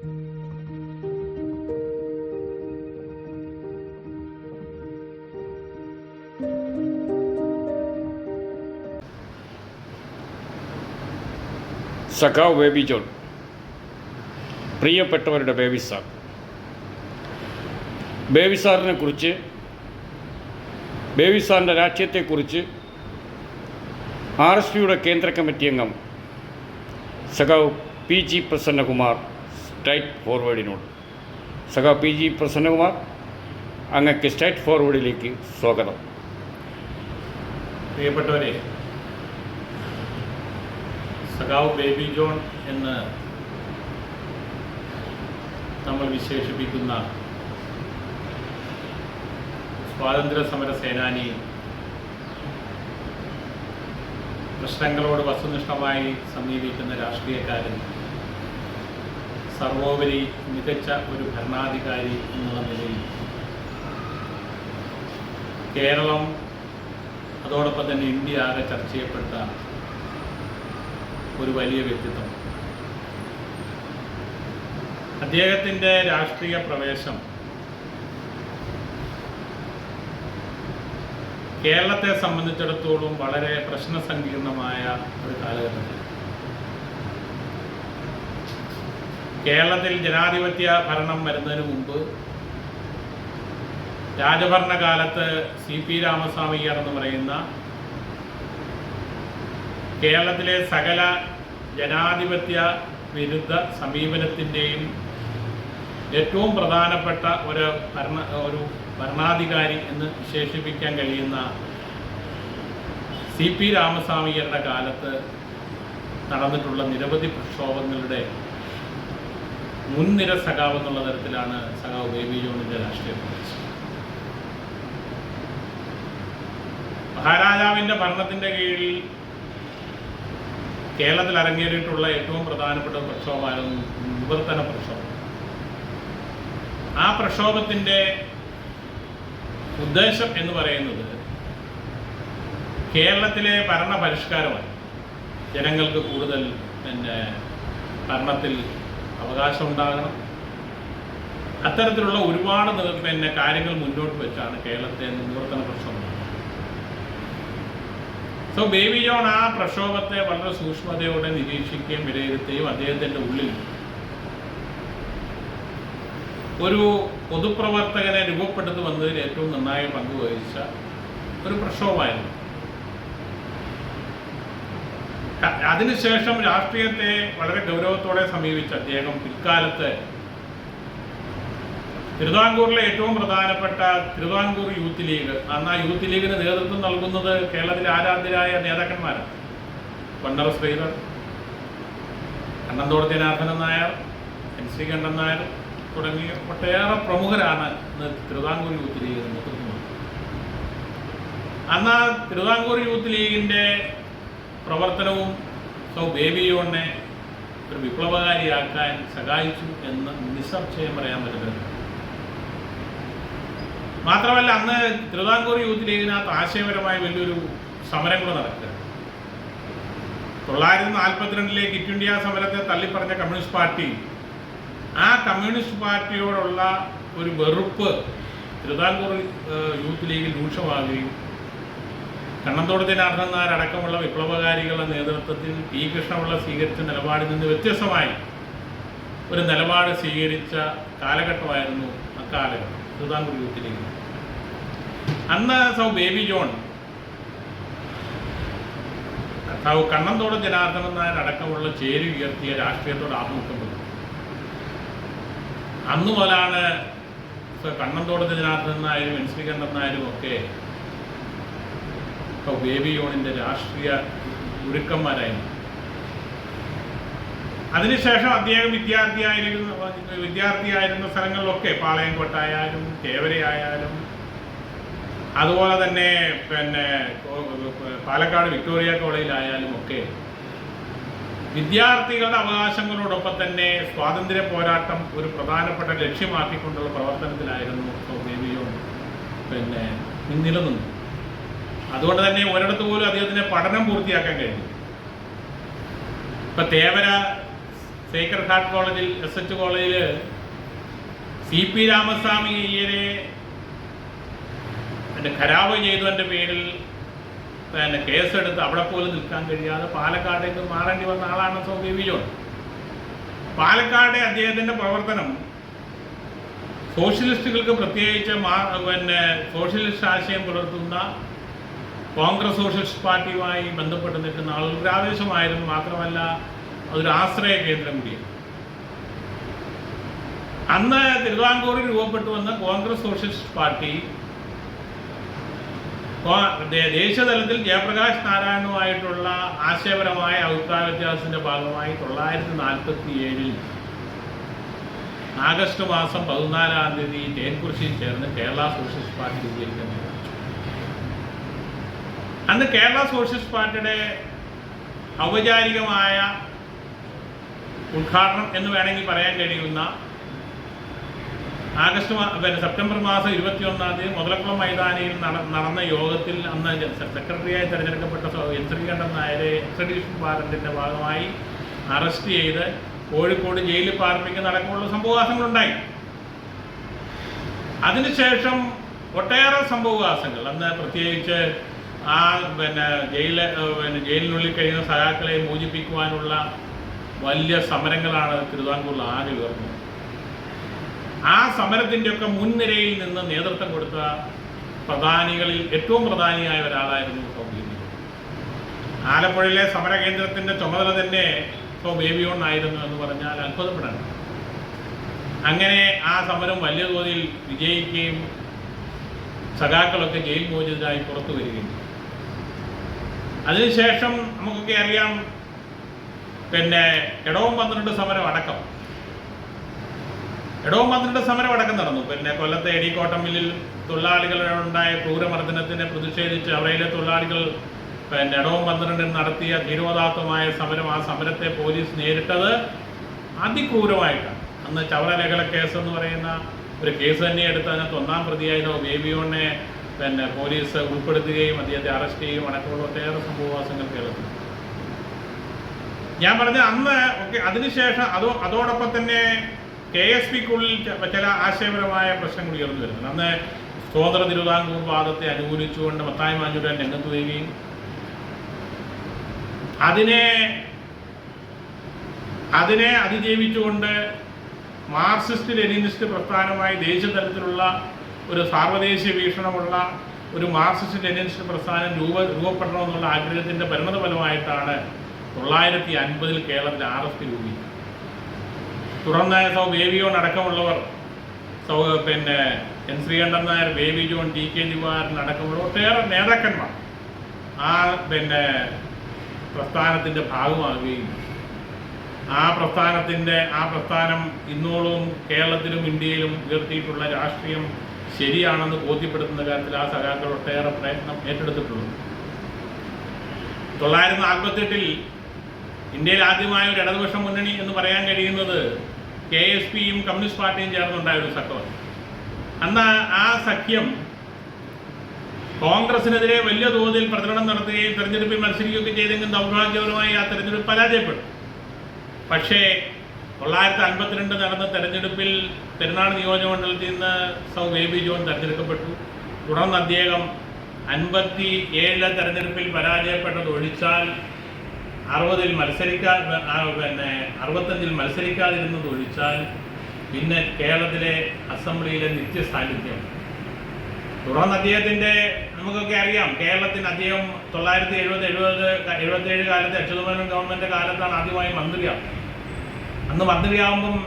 സഖാവ് baby John, പ്രിയപ്പെട്ടവരുടെ baby sir. Baby സാറിനെ കുറിച്ച്, ബേബി സാറിൻ്റെ രാഷ്ട്രീയത്തെക്കുറിച്ച് RSPയുടെ കേന്ദ്ര കമ്മിറ്റി അംഗം സഖാവ് PG പ്രസന്നകുമാർ സ്ട്രൈറ്റ് ഫോർവേഡിനോട്. സഖാവ് PG പ്രസന്നകുമാർ, അങ്ങക്ക് സ്ട്രൈറ്റ് ഫോർവേഡിലേക്ക് സ്വാഗതം. പ്രിയപ്പെട്ടവരെ, സഖാവ് ബേബി ജോൺ എന്ന് നമ്മൾ വിശേഷിപ്പിക്കുന്ന സ്വാതന്ത്ര്യ സമര സേനാനി, പ്രശ്നങ്ങളോട് വസ്തുനിഷ്ഠമായി സമീപിക്കുന്ന രാഷ്ട്രീയക്കാരൻ, സർവോപരി മികച്ച ഒരു ഭരണാധികാരി എന്നുള്ള നിലയിൽ കേരളം, അതോടൊപ്പം തന്നെ ഇന്ത്യ ആകെ ചർച്ച ചെയ്യപ്പെട്ട ഒരു വലിയ വ്യക്തിത്വം. അദ്ദേഹത്തിൻ്റെ രാഷ്ട്രീയ പ്രവേശം കേരളത്തെ സംബന്ധിച്ചിടത്തോളം വളരെ പ്രശ്നസങ്കീർണമായ ഒരു കാലഘട്ടത്തിൽ കേരളത്തിൽ ജനാധിപത്യ ഭരണം വരുന്നതിന് മുമ്പ് രാജഭരണകാലത്ത് CP രാമസ്വാമിയർ എന്ന് പറയുന്ന കേരളത്തിലെ സകല ജനാധിപത്യ വിരുദ്ധ സമീപനത്തിൻ്റെയും ഏറ്റവും പ്രധാനപ്പെട്ട ഒരു ഭരണാധികാരി എന്ന് വിശേഷിപ്പിക്കാൻ കഴിയുന്ന CP രാമസ്വാമിയരുടെ കാലത്ത് നടന്നിട്ടുള്ള നിരവധി പ്രക്ഷോഭങ്ങളുടെ മുൻനിര സഖാവ് എന്നുള്ള തരത്തിലാണ് സഖാവ് ബേബി ജോണിൻ്റെ രാഷ്ട്രീയ പ്രവേശനം. മഹാരാജാവിൻ്റെ ഭരണത്തിൻ്റെ കീഴിൽ കേരളത്തിൽ അരങ്ങേറിയിട്ടുള്ള ഏറ്റവും പ്രധാനപ്പെട്ട പ്രക്ഷോഭമായിരുന്നു വിവർത്തന പ്രക്ഷോഭം. ആ പ്രക്ഷോഭത്തിൻ്റെ ഉദ്ദേശം എന്ന് പറയുന്നത് കേരളത്തിലെ ഭരണ പരിഷ്കാരമാണ്. ജനങ്ങൾക്ക് കൂടുതൽ ഭരണത്തിൽ അവകാശം ഉണ്ടാകണം. അത്തരത്തിലുള്ള ഒരുപാട് കാര്യങ്ങൾ മുന്നോട്ട് വെച്ചാണ് കേരളത്തെ വിവർത്തന പ്രക്ഷോഭം. സോ ബേബി ജോൺ ആ പ്രക്ഷോഭത്തെ വളരെ സൂക്ഷ്മതയോടെ നിരീക്ഷിക്കുകയും വിലയിരുത്തുകയും അദ്ദേഹത്തിൻ്റെ ഉള്ളിൽ ഒരു പൊതുപ്രവർത്തകനെ രൂപപ്പെടുത്തി വന്നതിൽ ഏറ്റവും നന്നായി പങ്കുവഹിച്ച ഒരു പ്രക്ഷോഭമായിരുന്നു. അതിനുശേഷം രാഷ്ട്രീയത്തെ വളരെ ഗൗരവത്തോടെ സമീപിച്ച അദ്ദേഹം പിൽക്കാലത്ത് തിരുവിതാംകൂറിലെ ഏറ്റവും പ്രധാനപ്പെട്ട തിരുവിതാംകൂർ യൂത്ത് ലീഗ്, അന്ന് ആ യൂത്ത് ലീഗിന് നേതൃത്വം നൽകുന്നത് കേരളത്തിലെ ആരാധ്യരായ നേതാക്കന്മാരാണ്. വണ്ണറ ശ്രീധർ, കണ്ണന്തോട് ജനാർദ്ദനൻ നായർ, NC കണ്ഠൻ നായർ തുടങ്ങിയ ഒട്ടേറെ പ്രമുഖരാണ് ഇന്ന് തിരുവിതാംകൂർ യൂത്ത് ലീഗിന് നേതൃത്വം നൽകുന്നത്. അന്ന് ആ തിരുവിതാംകൂർ യൂത്ത് ലീഗിൻ്റെ പ്രവർത്തനവും ബേബി ജോണിനെ ഒരു വിപ്ലവകാരിയാക്കാൻ സഹായിച്ചു എന്ന് നിസ്സംശയം പറയാൻ പറ്റുന്നത്. മാത്രമല്ല, അന്ന് തിരുവിതാംകൂർ യൂത്ത് ലീഗിനകത്ത് ആശയപരമായ വലിയൊരു സമരം കൂടെ നടക്കുക. 1942 ക്വിറ്റ് ഇന്ത്യ സമരത്തെ തള്ളിപ്പറഞ്ഞ കമ്മ്യൂണിസ്റ്റ് പാർട്ടി, ആ കമ്മ്യൂണിസ്റ്റ് പാർട്ടിയോടുള്ള ഒരു വെറുപ്പ് തിരുവിതാംകൂർ യൂത്ത് ലീഗിൽ രൂക്ഷമാകുകയും കണ്ണന്തോട് ജനാർദ്ദനൻ നായർ അടക്കമുള്ള വിപ്ലവകാരികളുടെ നേതൃത്വത്തിൽ P. കൃഷ്ണപിള്ള സ്വീകരിച്ച നിലപാടിൽ നിന്ന് വ്യത്യസ്തമായി ഒരു നിലപാട് സ്വീകരിച്ച കാലഘട്ടമായിരുന്നു അക്കാലഘട്ടം തിരുവിതാംകൂർ യൂത്ത് ലീഗ്. അന്ന് ബേബി ജോൺ കണ്ണന്തോട് ജനാർദ്ദനൻ നായർ അടക്കമുള്ള ചേരി ഉയർത്തിയ രാഷ്ട്രീയത്തോട് ആഭിമുഖ്യം വന്നു. അന്നു മുതലാണ് കണ്ണന്തോട് ജനാർദ്ദനൻ നായരും NC കണ്ഠൻ നായരും ഒക്കെ ബേബി ജോണിൻ്റെ രാഷ്ട്രീയ ഗുരുക്കന്മാരായിരുന്നു. അതിനുശേഷം അദ്ദേഹം വിദ്യാർത്ഥിയായിരുന്ന സ്ഥലങ്ങളിലൊക്കെ പാളയംകോട്ടായാലും തേവരയായാലും അതുപോലെ തന്നെ പാലക്കാട് വിക്ടോറിയ കോളേജിലായാലും ഒക്കെ വിദ്യാർത്ഥികളുടെ അവകാശങ്ങളോടൊപ്പം തന്നെ സ്വാതന്ത്ര്യ പോരാട്ടം ഒരു പ്രധാനപ്പെട്ട ലക്ഷ്യമാക്കിക്കൊണ്ടുള്ള പ്രവർത്തനത്തിലായിരുന്നു ബേബി ജോൺ നിലനിന്നു. അതുകൊണ്ട് തന്നെ ഒരിടത്ത് പോലും അദ്ദേഹത്തിന് പഠനം പൂർത്തിയാക്കാൻ കഴിഞ്ഞു. ഇപ്പം തേവര സേക്രഡ് ഹാർട്ട് കോളേജിൽ SH കോളേജിൽ CP രാമസ്വാമി അയ്യരെ ഖരാബ് ചെയ്തതിൻ്റെ പേരിൽ കേസെടുത്ത് അവിടെ പോലും നിൽക്കാൻ കഴിയാതെ പാലക്കാടേക്ക് മാറേണ്ടി വന്ന ആളാണ് ബേബി ജോൺ. പാലക്കാട് അദ്ദേഹത്തിൻ്റെ പ്രവർത്തനം സോഷ്യലിസ്റ്റുകൾക്ക് പ്രത്യേകിച്ച് സോഷ്യലിസ്റ്റ് ആശയം പുലർത്തുന്ന കോൺഗ്രസ് സോഷ്യലിസ്റ്റ് പാർട്ടിയുമായി ബന്ധപ്പെട്ട് നിൽക്കുന്ന ആളുകൾക്ക് ആവേശമായിരുന്നു. മാത്രമല്ല അതൊരു ആശ്രയ കേന്ദ്രം കൂടിയാണ്. അന്ന് തിരുവിതാംകൂറിൽ രൂപപ്പെട്ടു വന്ന കോൺഗ്രസ് സോഷ്യലിസ്റ്റ് പാർട്ടി ദേശീയതലത്തിൽ ജയപ്രകാശ് നാരായണുമായിട്ടുള്ള ആശയപരമായ അഭിപ്രായ വ്യത്യാസത്തിന്റെ ഭാഗമായി 1947 ആഗസ്റ്റ് മാസം 14-ാം തീയതി തേൻകുറിശ്ശിയിൽ ചേർന്ന് കേരള സോഷ്യലിസ്റ്റ് പാർട്ടി രൂപീകരിക്കാൻ തീരുമാനിച്ചു. അന്ന് കേരള സോഷ്യലിസ്റ്റ് പാർട്ടിയുടെ ഔപചാരികമായ ഉദ്ഘാടനം എന്ന് വേണമെങ്കിൽ പറയാൻ കഴിയുന്ന സെപ്റ്റംബർ മാസം 21-ാം തീയതി മുതലക്കുളം മൈതാനിയിൽ നടന്ന യോഗത്തിൽ അന്ന് സെക്രട്ടറിയായി തിരഞ്ഞെടുക്കപ്പെട്ട എൻ ശ്രീകണ്ഠൻ നായരെ എക്സ്ട്രഡീഷൻ വാറന്റിന്റെ ഭാഗമായി അറസ്റ്റ് ചെയ്ത് കോഴിക്കോട് ജയിലിൽ പാർപ്പിക്കുന്ന അടക്കമുള്ള സംഭവവാസങ്ങളുണ്ടായി. അതിനുശേഷം ഒട്ടേറെ സംഭവവാസങ്ങൾ അന്ന് പ്രത്യേകിച്ച് ആ ജയിലിനുള്ളിൽ കഴിയുന്ന സഖാക്കളെ മോചിപ്പിക്കുവാനുള്ള വലിയ സമരങ്ങളാണ് തിരുവിതാംകൂറിൽ ആകെ ഉയർന്നത്. ആ സമരത്തിൻ്റെയൊക്കെ മുൻനിരയിൽ നിന്ന് നേതൃത്വം കൊടുത്ത പ്രധാനികളിൽ ഏറ്റവും പ്രധാനിയായ ഒരാളായിരുന്നു ബേബി. ആലപ്പുഴയിലെ സമരകേന്ദ്രത്തിൻ്റെ ചുമതല തന്നെ ബേബി ജോൺ ആയിരുന്നു എന്ന് പറഞ്ഞാൽ അത്ഭുതപ്പെടാണ്. അങ്ങനെ ആ സമരം വലിയ തോതിൽ വിജയിക്കുകയും സഖാക്കളൊക്കെ ജയിൽ മോചിതരായി പുറത്തു വരികയും. അതിനുശേഷം നമുക്കൊക്കെ അറിയാം എടവും 12 സമരം അടക്കം നടന്നു. കൊല്ലത്തെ എടി കോട്ടൺ മില്ലിൽ തൊഴിലാളികളുണ്ടായ ക്രൂരമർദ്ദനത്തിനെ പ്രതിഷേധിച്ച് അവയിലെ തൊഴിലാളികൾ എടവും 12 നടത്തിയ ധീരോദാത്തമായ സമരം. ആ സമരത്തെ പോലീസ് നേരിട്ടത് അതിക്രൂരമായിട്ടാണ്. അന്ന് ചവറ ലഹള കേസ് എന്ന് പറയുന്ന ഒരു കേസ് തന്നെ എടുത്ത് അതിനകത്ത് 1-ാം പ്രതിയായ ബേബി ജോണിനെ പോലീസ് ഉൾപ്പെടുത്തുകയും അദ്ദേഹത്തെ അറസ്റ്റ് ചെയ്യുകയും അടക്കമുള്ള ഒട്ടേറെ സംഭവവാസങ്ങൾ കേരളത്തിൽ. ഞാൻ പറഞ്ഞ അന്ന് ഒക്കെ അതിനുശേഷം അതോടൊപ്പം തന്നെ KSPക്കുള്ളിൽ ചില ആശയപരമായ പ്രശ്നങ്ങൾ ഉയർന്നു വരുന്നുണ്ട്. അന്ന് സ്വതന്ത്ര തിരുവിതാംകൂർ വാദത്തെ അനുകൂലിച്ചുകൊണ്ട് മത്തായി മാഞ്ഞൂരാൻ രംഗത്ത് വരികയും അതിനെ അതിജീവിച്ചുകൊണ്ട് മാർക്സിസ്റ്റ് ലെനിനിസ്റ്റ് പ്രസ്ഥാനമായി ദേശീയതലത്തിലുള്ള ഒരു സാർവദേശീയ വീക്ഷണമുള്ള ഒരു മാർക്സിസ്റ്റ് ലെനിനിസ്റ്റ് പ്രസ്ഥാനം രൂപപ്പെടണമെന്നുള്ള ആഗ്രഹത്തിൻ്റെ പരിണതഫലമായിട്ടാണ് 1950 കേരളത്തിൽ RSP രൂപീകരിച്ചത്. തുടർന്ന് ബേബി ജോൺ അടക്കമുള്ളവർ എൻ ശ്രീകണ്ഠൻ നായർ, ബേബി ജോൺ, TK ദിവാകരൻ അടക്കമുള്ള ഒട്ടേറെ നേതാക്കന്മാർ ആ പ്രസ്ഥാനത്തിൻ്റെ ഭാഗമാകുകയും ആ പ്രസ്ഥാനം ഇന്നോളം കേരളത്തിലും ഇന്ത്യയിലും ഉയർത്തിയിട്ടുള്ള രാഷ്ട്രീയം ശരിയാണെന്ന് ബോധ്യപ്പെടുത്തുന്ന കാര്യത്തിൽ ആ സഖാക്കൾ ഒട്ടേറെ പ്രയത്നം ഏറ്റെടുത്തിട്ടുള്ളത്. 1948 ഇന്ത്യയിൽ ആദ്യമായ ഒരു ഇടതുപക്ഷ മുന്നണി എന്ന് പറയാൻ കഴിയുന്നത് KSPയും കമ്മ്യൂണിസ്റ്റ് പാർട്ടിയും ചേർന്നുണ്ടായ ഒരു സഖ്യം. അന്ന് ആ സഖ്യം കോൺഗ്രസിനെതിരെ വലിയ തോതിൽ പ്രചരണം നടത്തുകയും തെരഞ്ഞെടുപ്പിൽ മത്സരിക്കുകയൊക്കെ ചെയ്തെങ്കിലും ദൗർഭാഗ്യപരമായി ആ തെരഞ്ഞെടുപ്പ് പരാജയപ്പെട്ടു. പക്ഷേ 1952 നടന്ന തെരഞ്ഞെടുപ്പിൽ പെരുന്നാട് നിയോജകമണ്ഡലത്തിൽ നിന്ന് ബേബി ജോൺ തെരഞ്ഞെടുക്കപ്പെട്ടു. തുടർന്ന് അദ്ദേഹം 57 തെരഞ്ഞെടുപ്പിൽ പരാജയപ്പെട്ടത് ഒഴിച്ചാൽ 65 മത്സരിക്കാതിരുന്നത് ഒഴിച്ചാൽ പിന്നെ കേരളത്തിലെ അസംബ്ലിയിലെ നിത്യസാന്നിധ്യം. തുടർന്ന് അദ്ദേഹത്തിൻ്റെ നമുക്കൊക്കെ അറിയാം, കേരളത്തിന് അദ്ദേഹം 1977 കാലത്ത് അച്യുതമേനോൻ ഗവൺമെൻറ് കാലത്താണ് ആദ്യമായി മന്ത്രിയാവുന്നത്. അന്ന് മന്ത്രിയാവുമ്പം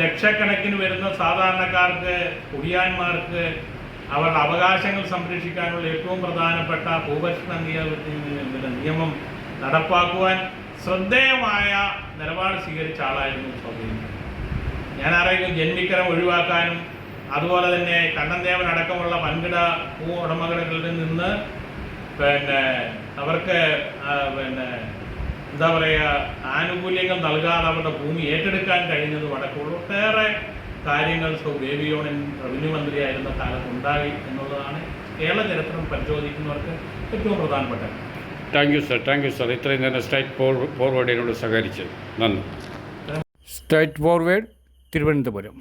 ലക്ഷക്കണക്കിന് വരുന്ന സാധാരണക്കാർക്ക്, കുടിയാന്മാർക്ക് അവരുടെ അവകാശങ്ങൾ സംരക്ഷിക്കാനുള്ള ഏറ്റവും പ്രധാനപ്പെട്ട ഭൂപരിഷ്കരണ നിയമം നടപ്പാക്കുവാൻ ശ്രദ്ധേയമായ നിലപാട് സ്വീകരിച്ച ആളായിരുന്നു സൗകര്യം. ഞാൻ അറിയുന്നു ജന്മിക്കരം ഒഴിവാക്കാനും അതുപോലെ തന്നെ കണ്ണൻദേവൻ അടക്കമുള്ള വൻകിട ഭൂ ഉടമകളിൽ നിന്ന് അവർക്ക് എന്താ പറയുക ആനുകൂല്യങ്ങൾ നൽകാതെ അവരുടെ ഭൂമി ഏറ്റെടുക്കാൻ കഴിഞ്ഞതും അടക്കമുള്ള ഒട്ടേറെ കാര്യങ്ങൾ ബേബി ജോൺ റവന്യൂ മന്ത്രിയായിരുന്ന കാലത്ത് ഉണ്ടായി എന്നുള്ളതാണ് കേരള ചരിത്രം പരിശോധിക്കുന്നവർക്ക് ഏറ്റവും പ്രധാനപ്പെട്ട. താങ്ക് യു സർ ഇത്രയും നേരം സ്ട്രൈറ്റ് ഫോർവേഡിനോട് സഹകരിച്ചത് നന്ദി. Straight forward Thiruvananthapuram.